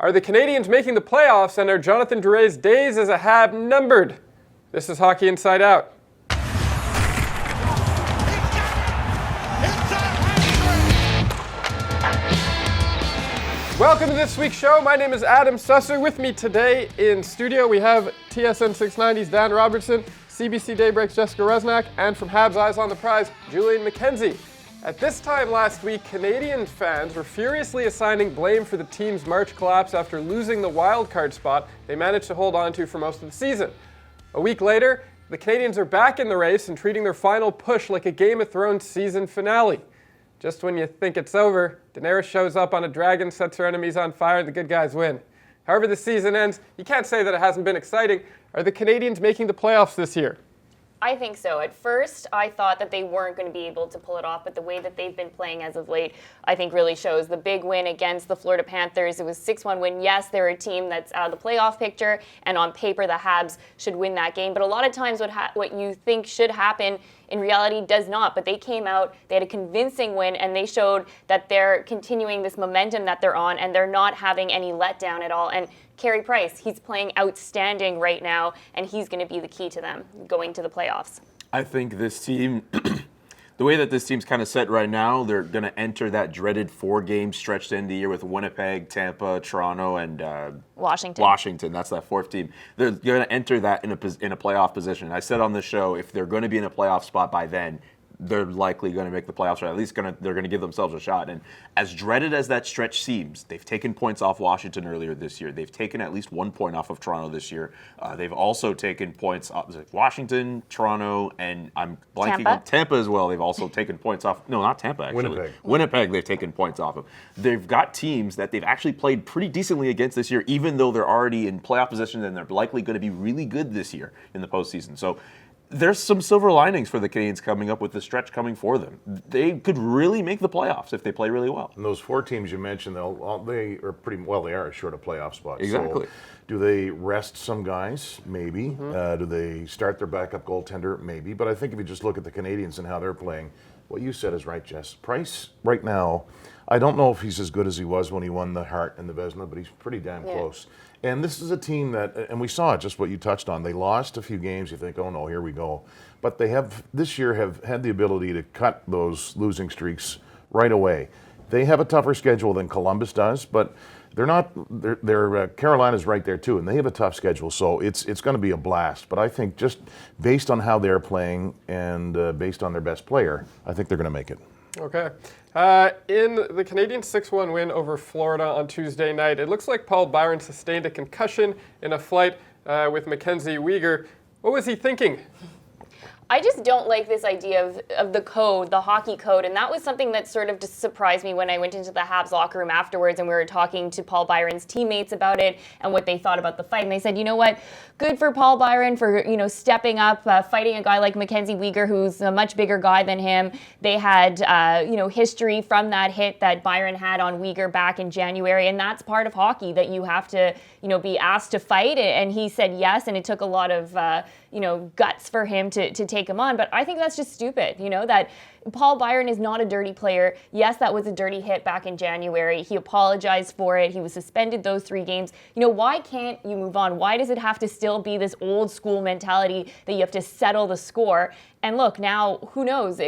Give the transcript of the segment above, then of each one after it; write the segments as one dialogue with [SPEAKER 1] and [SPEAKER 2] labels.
[SPEAKER 1] Are the Canadiens making the playoffs, and are Jonathan Drouin's days as a Hab numbered? This is Hockey Inside Out. Welcome to this week's show. My name is Adam Susser. With me today in studio, we have TSN 690's Dan Robertson, CBC Daybreak's Jessica Resnack, and from Habs Eyes on the Prize, Julian McKenzie. At this time last week, Canadian fans were furiously assigning blame for the team's March collapse after losing the wild card spot they managed to hold on to for most of the season. A week later, the Canadiens are back in the race and treating their final push like a Game of Thrones season finale. Just when you think it's over, Daenerys shows up on a dragon, sets her enemies on fire, and the good guys win. However the season ends, you can't say that it hasn't been exciting. Are the Canadiens making the playoffs this year?
[SPEAKER 2] I think so. At first, I thought that they weren't going to be able to pull it off, but the way that they've been playing as of late, I think really shows. The big win against the Florida Panthers, it was a 6-1 win. Yes, they're a team that's out of the playoff picture, and on paper, the Habs should win that game. But a lot of times what you think should happen in reality does not. But they came out, they had a convincing win, and they showed that they're continuing this momentum that they're on, and they're not having any letdown at all. And Carey Price, he's playing outstanding right now, and he's going to be the key to them going to the playoffs.
[SPEAKER 3] I think this team, the way that this team's kind of set right now, they're going to enter that dreaded 4-game stretch to end the year with Winnipeg, Tampa, Toronto, and Washington. That's that fourth team. They're going to enter that in a playoff position. I said on the show, if they're going to be in a playoff spot by then, they're likely going to make the playoffs, or at least they're going to give themselves a shot. And as dreaded as that stretch seems, they've taken points off Washington earlier this year. They've taken at least 1 point off of Toronto this year. They've also taken points off Washington, Toronto, and I'm blanking on Tampa as well. They've also taken points off. No, not Tampa, actually. Winnipeg they've taken points off of. They've got teams that they've actually played pretty decently against this year, even though they're already in playoff position and they're likely going to be really good this year in the postseason. So there's some silver linings for the Canadiens coming up with the stretch coming for them. They could really make the playoffs if they play really well.
[SPEAKER 4] And those 4 teams you mentioned, they are pretty well. They are short of playoff spots.
[SPEAKER 3] Exactly.
[SPEAKER 4] So do they rest some guys? Maybe. Do they start their backup goaltender? Maybe. But I think if you just look at the Canadiens and how they're playing, what you said is right, Jess. Price right now, I don't know if he's as good as he was when he won the Hart and the Vezina, but he's pretty damn close. And this is a team that, and we saw it, just what you touched on, they lost a few games, you think, oh no, here we go. But they have, this year, have had the ability to cut those losing streaks right away. They have a tougher schedule than Columbus does, but they're not, Carolina's right there too, and they have a tough schedule, so it's going to be a blast. But I think just based on how they're playing and based on their best player, I think they're going to make it.
[SPEAKER 1] Okay. In the Canadiens' 6-1 win over Florida on Tuesday night, it looks like Paul Byron sustained a concussion in a flight with Mackenzie Weegar. What was he thinking?
[SPEAKER 2] I just don't like this idea of the code, the hockey code, and that was something that sort of just surprised me when I went into the Habs locker room afterwards and we were talking to Paul Byron's teammates about it and what they thought about the fight. And they said, you know what, good for Paul Byron for, stepping up, fighting a guy like Mackenzie Weegar, who's a much bigger guy than him. They had, history from that hit that Byron had on Weegar back in January, and that's part of hockey, that you have to, be asked to fight. And he said yes, and it took a lot of, guts for him to take him on. But I think that's just stupid, that Paul Byron is not a dirty player. Yes, that was a dirty hit back in January. He apologized for it. He was suspended those 3 games. Why can't you move on? Why does it have to still be this old school mentality that you have to settle the score? And look, now, who knows?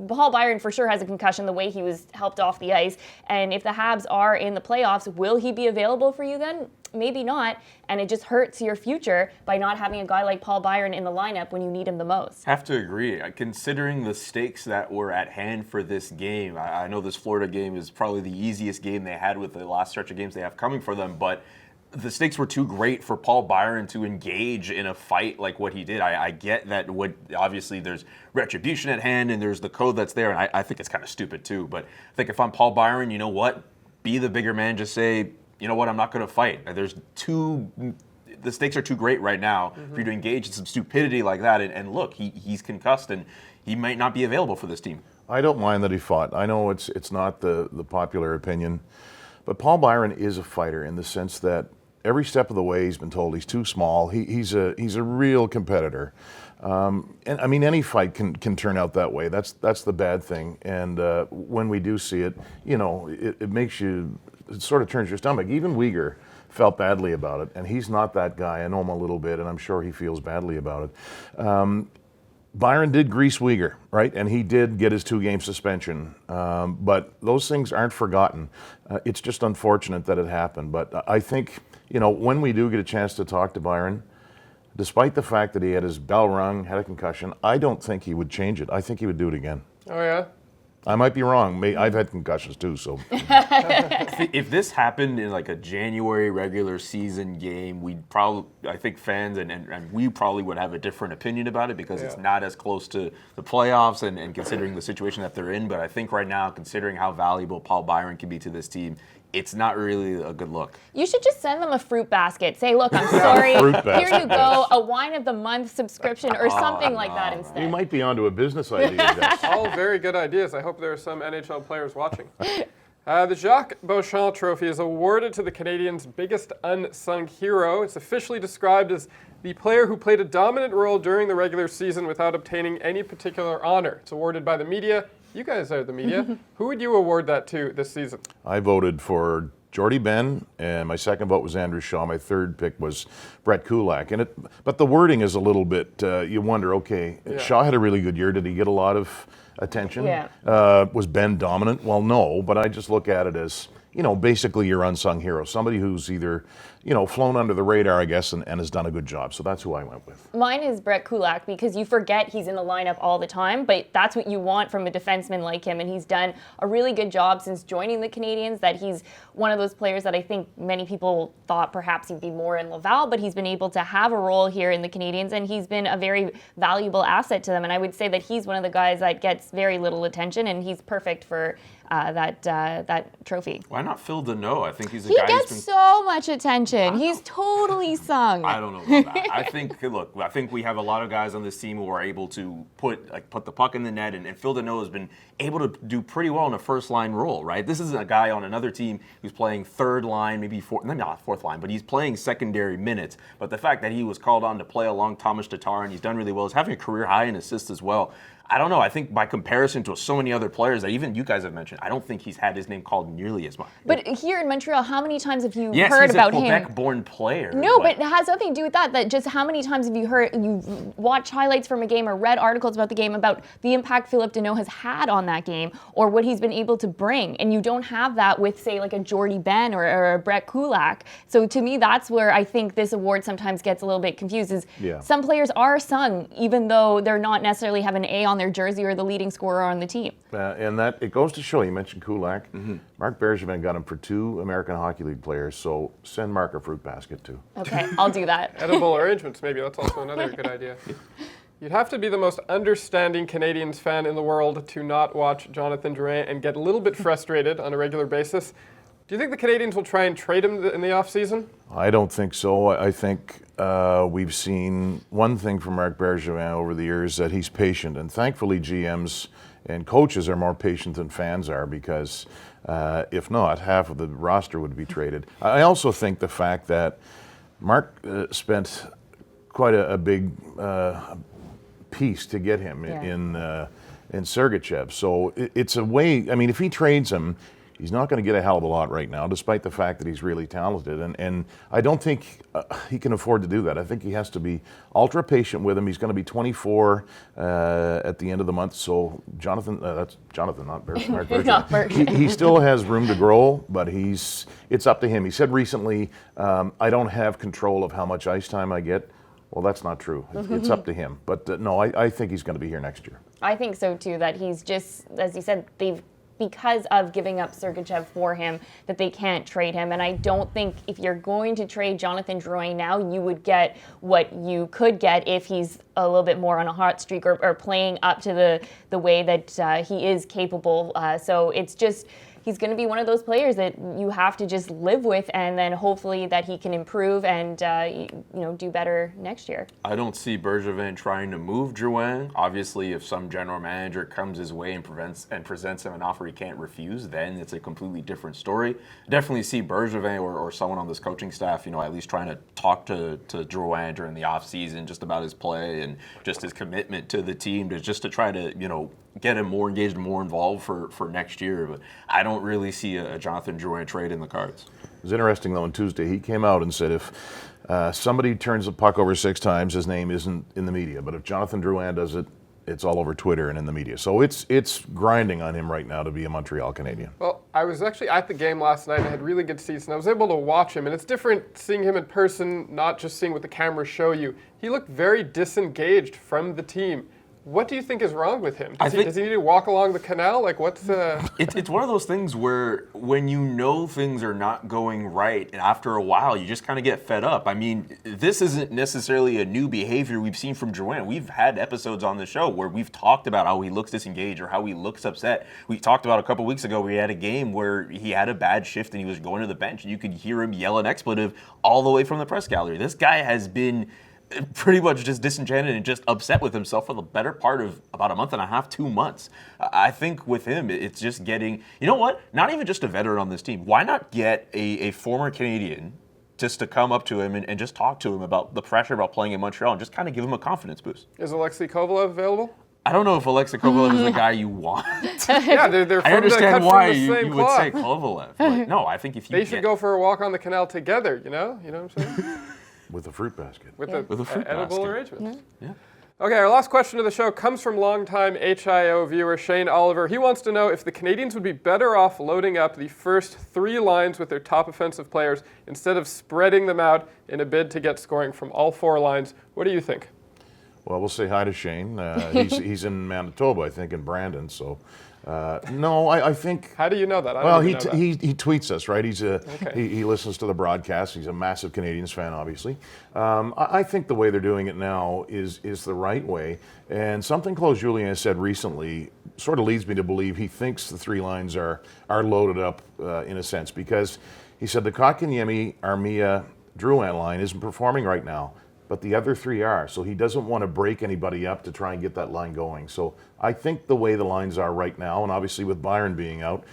[SPEAKER 2] Paul Byron for sure has a concussion the way he was helped off the ice. And if the Habs are in the playoffs, will he be available for you then? Maybe not. And it just hurts your future by not having a guy like Paul Byron in the lineup when you need him the most.
[SPEAKER 3] Have to agree. Considering the stakes that were at hand for this game, I know this Florida game is probably the easiest game they had with the last stretch of games they have coming for them, but the stakes were too great for Paul Byron to engage in a fight like what he did. I get that obviously there's retribution at hand and there's the code that's there, and I think it's kind of stupid too. But I think if I'm Paul Byron, you know what? Be the bigger man. Just say, you know what? I'm not going to fight. The stakes are too great right now for you to engage in some stupidity like that. And look, he's concussed and he might not be available for this team.
[SPEAKER 4] I don't mind that he fought. I know it's not the popular opinion, but Paul Byron is a fighter in the sense that every step of the way he's been told he's too small. He's a real competitor. And I mean, any fight can turn out that way. That's the bad thing. And when we do see it, it makes you it sort of turns your stomach. Even Weegar felt badly about it, and he's not that guy. I know him a little bit, and I'm sure he feels badly about it. Byron did grease Weegar, right? And he did get his 2-game suspension. But those things aren't forgotten. It's just unfortunate that it happened. But I think, when we do get a chance to talk to Byron, despite the fact that he had his bell rung, had a concussion, I don't think he would change it. I think he would do it again.
[SPEAKER 1] Oh, yeah?
[SPEAKER 4] I might be wrong. I've had concussions too, so.
[SPEAKER 3] If this happened in like a January regular season game, I think fans and we probably would have a different opinion about it because it's not as close to the playoffs and considering the situation that they're in. But I think right now, considering how valuable Paul Byron can be to this team, it's not really a good look.
[SPEAKER 2] You should just send them a fruit basket. Say, look, I'm sorry. Here you go, a wine of the month subscription or something like that instead.
[SPEAKER 4] You might be onto a business idea. Jess.
[SPEAKER 1] All very good ideas. I hope there are some NHL players watching. The Jacques Beauchamp Trophy is awarded to the Canadiens' biggest unsung hero. It's officially described as the player who played a dominant role during the regular season without obtaining any particular honor. It's awarded by the media. You guys are the media. Who would you award that to this season?
[SPEAKER 4] I voted for Jordy Ben, and my second vote was Andrew Shaw. My third pick was Brett Kulak. But the wording is a little bit, you wonder, okay, Shaw had a really good year. Did he get a lot of attention?
[SPEAKER 2] Yeah.
[SPEAKER 4] Was Ben dominant? Well, no, but I just look at it as, basically your unsung hero. Somebody who's either, flown under the radar, I guess, and has done a good job. So that's who I went with.
[SPEAKER 2] Mine is Brett Kulak because you forget he's in the lineup all the time, but that's what you want from a defenseman like him. And he's done a really good job since joining the Canadiens, that he's one of those players that I think many people thought perhaps he'd be more in Laval, but he's been able to have a role here in the Canadiens, and he's been a very valuable asset to them. And I would say that he's one of the guys that gets very little attention, and he's perfect for that trophy.
[SPEAKER 3] Why not Phil Deneau? I think he's a
[SPEAKER 2] He
[SPEAKER 3] guy
[SPEAKER 2] gets so much attention. He's totally sung.
[SPEAKER 3] I don't know about that. I think we have a lot of guys on this team who are able to put the puck in the net, and Phil Deneau has been able to do pretty well in a first line role, right? This is a guy on another team who's playing third line, maybe not fourth line, but he's playing secondary minutes. But the fact that he was called on to play along Thomas Tatar and he's done really well, he's having a career high in assists as well. I don't know. I think by comparison to so many other players that even you guys have mentioned, I don't think he's had his name called nearly as much.
[SPEAKER 2] But here in Montreal, how many times have you
[SPEAKER 3] yes,
[SPEAKER 2] heard about him?
[SPEAKER 3] Yes, he's a Quebec-born player.
[SPEAKER 2] No, but it has nothing to do with that. That just how many times have you watched highlights from a game or read articles about the game about the impact Philip Deneau has had on that game or what he's been able to bring? And you don't have that with, say, like a Jordy Ben or a Brett Kulak. So to me, that's where I think this award sometimes gets a little bit confused. Some players are sung even though they're not necessarily have an A on their jersey or the leading scorer on the team.
[SPEAKER 4] And that it goes to show, you mentioned Kulak. Marc Bergevin got him for 2 American Hockey League players, so send Mark a fruit basket too.
[SPEAKER 2] Okay, I'll do that.
[SPEAKER 1] Edible arrangements, maybe. That's also another good idea. You'd have to be the most understanding Canadiens fan in the world to not watch Jonathan Drouin and get a little bit frustrated on a regular basis. Do you think the Canadiens will try and trade him in the offseason? I
[SPEAKER 4] don't think so. I think we've seen one thing from Marc Bergevin over the years, that he's patient. And thankfully, GMs and coaches are more patient than fans are because if not, half of the roster would be traded. I also think the fact that Marc spent quite a big piece to get him in Sergachev. So it's a way, I mean, if he trades him, he's not going to get a hell of a lot right now, despite the fact that he's really talented. And I don't think he can afford to do that. I think he has to be ultra patient with him. He's going to be 24 at the end of the month. So Jonathan, that's Jonathan, not Marc Bergevin. He still has room to grow, but it's up to him. He said recently, I don't have control of how much ice time I get. Well, that's not true. It's up to him. But no, I think he's going to be here next year.
[SPEAKER 2] I think so too, that he's just, as you said, because of giving up Sergachev for him, that they can't trade him. And I don't think if you're going to trade Jonathan Drouin now, you would get what you could get if he's a little bit more on a hot streak or playing up to the way that he is capable. So it's just, he's going to be one of those players that you have to just live with, and then hopefully that he can improve and do better next year.
[SPEAKER 3] I don't see Bergevin trying to move Drouin. Obviously, if some general manager comes his way and presents him an offer he can't refuse, then it's a completely different story. Definitely see Bergevin or someone on this coaching staff, at least trying to talk to Drouin during the offseason just about his play and just his commitment to the team, to try to, get him more engaged and more involved for next year. But I don't really see a Jonathan Drouin trade in the cards.
[SPEAKER 4] It was interesting, though, on Tuesday, he came out and said if somebody turns the puck over 6 times, his name isn't in the media. But if Jonathan Drouin does it, it's all over Twitter and in the media. So it's grinding on him right now to be a Montreal Canadian.
[SPEAKER 1] Well, I was actually at the game last night and I had really good seats and I was able to watch him. And it's different seeing him in person, not just seeing what the cameras show you. He looked very disengaged from the team. What do you think is wrong with him? Does he need to walk along the canal? Like, what's the...
[SPEAKER 3] It's one of those things where when you know things are not going right, and after a while, you just kind of get fed up. I mean, this isn't necessarily a new behavior we've seen from Drouin. We've had episodes on the show where we've talked about how he looks disengaged or how he looks upset. We talked about a couple weeks ago, we had a game where he had a bad shift and he was going to the bench, and you could hear him yell an expletive all the way from the press gallery. This guy has been pretty much just disenchanted and just upset with himself for the better part of about a month and a half, 2 months. I think with him, it's just getting, you know what? Not even just a veteran on this team. Why not get a former Canadian just to come up to him and just talk to him about the pressure about playing in Montreal and just kind of give him a confidence boost?
[SPEAKER 1] Is Alexei Kovalev available?
[SPEAKER 3] I don't know if Alexei Kovalev is the guy you want.
[SPEAKER 1] Yeah, they're from
[SPEAKER 3] I understand
[SPEAKER 1] cut
[SPEAKER 3] why
[SPEAKER 1] from the same
[SPEAKER 3] you would
[SPEAKER 1] cloth.
[SPEAKER 3] say Kovalev. But no, I think if you
[SPEAKER 1] They should go for a walk on the canal together, you know? You know what I'm saying?
[SPEAKER 4] With a fruit basket.
[SPEAKER 1] With
[SPEAKER 3] a fruit
[SPEAKER 1] edible
[SPEAKER 3] basket.
[SPEAKER 1] arrangements.
[SPEAKER 3] Yeah.
[SPEAKER 1] Okay, our last question of the show comes from longtime HIO viewer Shane Oliver. He wants to know if the Canadians would be better off loading up the first 3 lines with their top offensive players instead of spreading them out in a bid to get scoring from all 4 lines. What do you think?
[SPEAKER 4] Well, we'll say hi to Shane. He's in Manitoba, I think, in Brandon. So, no, I think.
[SPEAKER 1] How do you know that?
[SPEAKER 4] Well, he tweets us, right? He listens to the broadcast. He's a massive Canadians fan, obviously. I think the way they're doing it now is the right way. And something Claude Julien has said recently sort of leads me to believe he thinks the 3 lines are loaded up in a sense, because he said the Kotkaniemi, Armia, Drouin line isn't performing right now, but the other 3 are. So he doesn't want to break anybody up to try and get that line going. So I think the way the lines are right now, and obviously with Byron being out,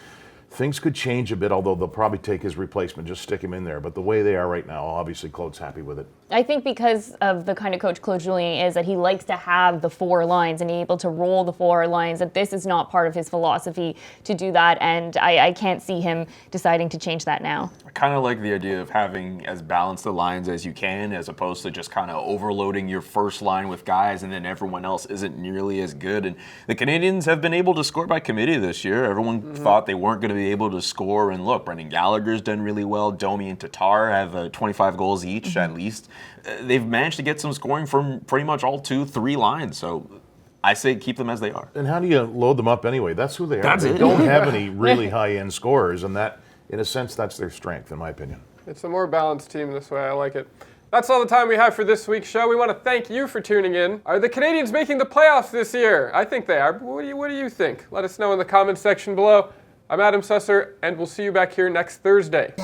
[SPEAKER 4] things could change a bit, although they'll probably take his replacement, just stick him in there. But the way they are right now, obviously Claude's happy with it.
[SPEAKER 2] I think because of the kind of coach Claude Julien is, that he likes to have the 4 lines and able to roll the 4 lines, that this is not part of his philosophy to do that, and I can't see him deciding to change that now.
[SPEAKER 3] I kind of like the idea of having as balanced the lines as you can, as opposed to just kind of overloading your first line with guys and then everyone else isn't nearly as good. And the Canadians have been able to score by committee this year. Everyone thought they weren't going to be able to score, and look, Brendan Gallagher's done really well. Domi and Tatar have 25 goals each at least. They've managed to get some scoring from pretty much all 2-3 lines, so I say keep them as they are.
[SPEAKER 4] And how do you load them up anyway? That's who they are.
[SPEAKER 3] That's
[SPEAKER 4] they
[SPEAKER 3] it.
[SPEAKER 4] don't have any really high-end scorers, and that, in a sense, that's their strength, in my opinion.
[SPEAKER 1] It's a more balanced team this way. I like it. That's all the time we have for this week's show. We want to thank you for tuning in. Are the Canadians making the playoffs this year? I think they are. What do you think? Let us know in the comments section below. I'm Adam Susser, and we'll see you back here next Thursday.